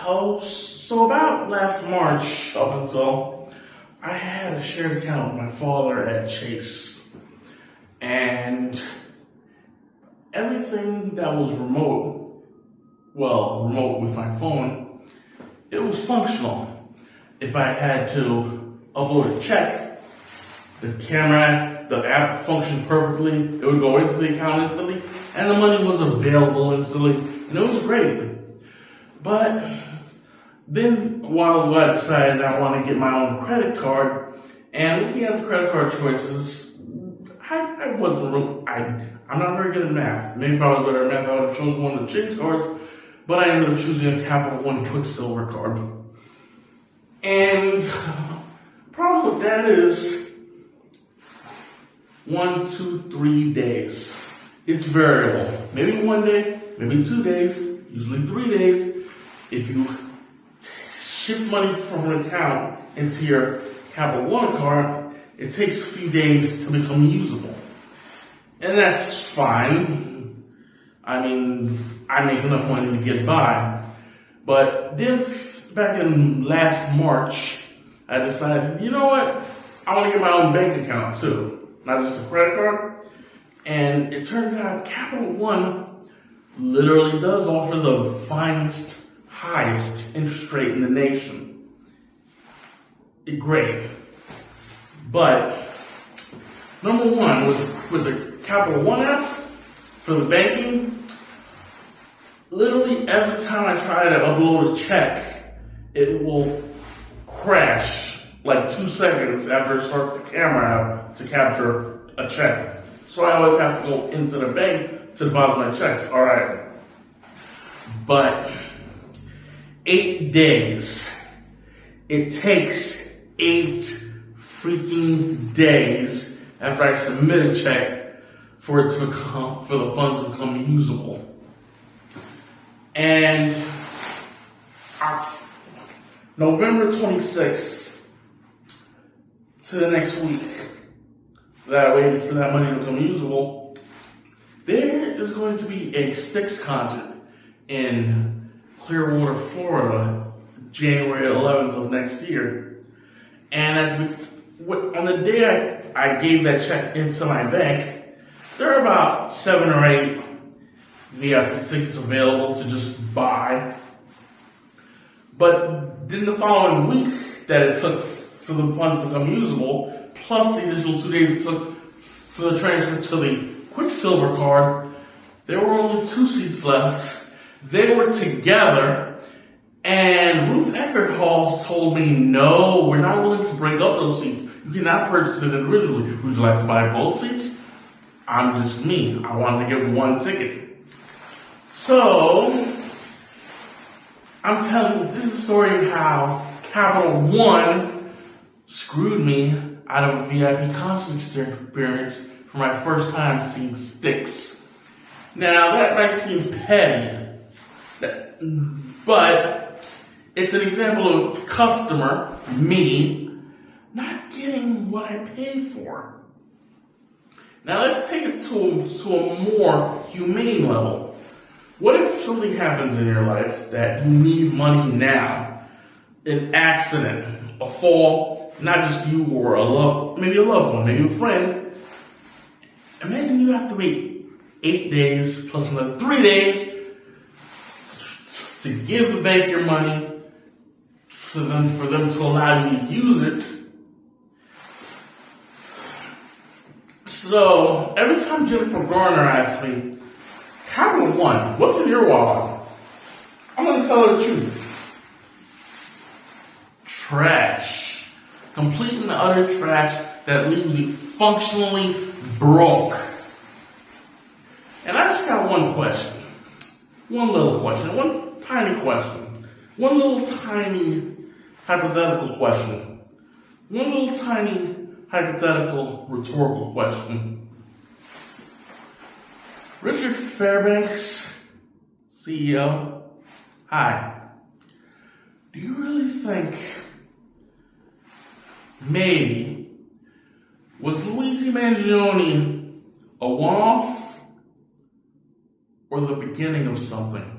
So about last March, up until I had a shared account with my father at Chase, and everything that was remote with my phone, it was functional. If I had to upload a check, the app functioned perfectly. It would go into the account instantly, and the money was available instantly, and it was great. But then a while ago, I decided I want to get my own credit card, and looking at the credit card choices, I'm not very good at math. Maybe if I was better at math, I would have chosen one of the Chase cards, but I ended up choosing a Capital One Quicksilver card. And the problem with that is 1, 2, 3 days. It's variable. Maybe 1 day, maybe 2 days, usually 3 days. If you shift money from an account into your Capital One card, it takes a few days to become usable. And that's fine. I mean, I make enough money to get by. But then back in last March, I decided, you know what? I want to get my own bank account too, not just a credit card. And it turns out Capital One literally does offer the highest interest rate in the nation. It's great. But number one, with the Capital One app for the banking, literally every time I try to upload a check, it will crash like 2 seconds after it starts the camera out to capture a check. So I always have to go into the bank to deposit my checks. All right. But 8 days. It takes 8 freaking days after I submit a check for the funds to become usable. And November 26th to the next week that I waited for that money to become usable, there is going to be a Styx concert in Clearwater, Florida, January 11th of next year. And on the day I gave that check into my bank, there are about 7 or 8 VIP tickets available to just buy. But then the following week that it took for the funds to become usable, plus the additional 2 days it took for the transfer to the Quicksilver card, there were only 2 seats left. They were together, and Ruth Eckert Hall told me, no, we're not willing to break up those seats. You cannot purchase it individually. Would you like to buy both seats? I'm just me. I wanted to get 1 ticket. So, I'm telling you, this is a story of how Capital One screwed me out of a VIP concert experience for my first time seeing Styx. Now, that might seem petty, but it's an example of a customer, me, not getting what I paid for. Now let's take it to a more humane level. What if something happens in your life that you need money now? An accident, a fall, not just you or maybe a loved one, maybe a friend. Imagine you have to wait 8 days plus another 3 days to give the bank your money for them to allow you to use it. So every time Jennifer Garner asks me, Capital One, what's in your wallet? I'm going to tell her the truth. Trash. Complete and utter trash that leaves you functionally broke. And I just got one question. One little question. One tiny question. One little tiny hypothetical question. One little tiny hypothetical rhetorical question. Richard Fairbanks, CEO. Hi. Do you really think maybe was Luigi Mangione a one-off or the beginning of something?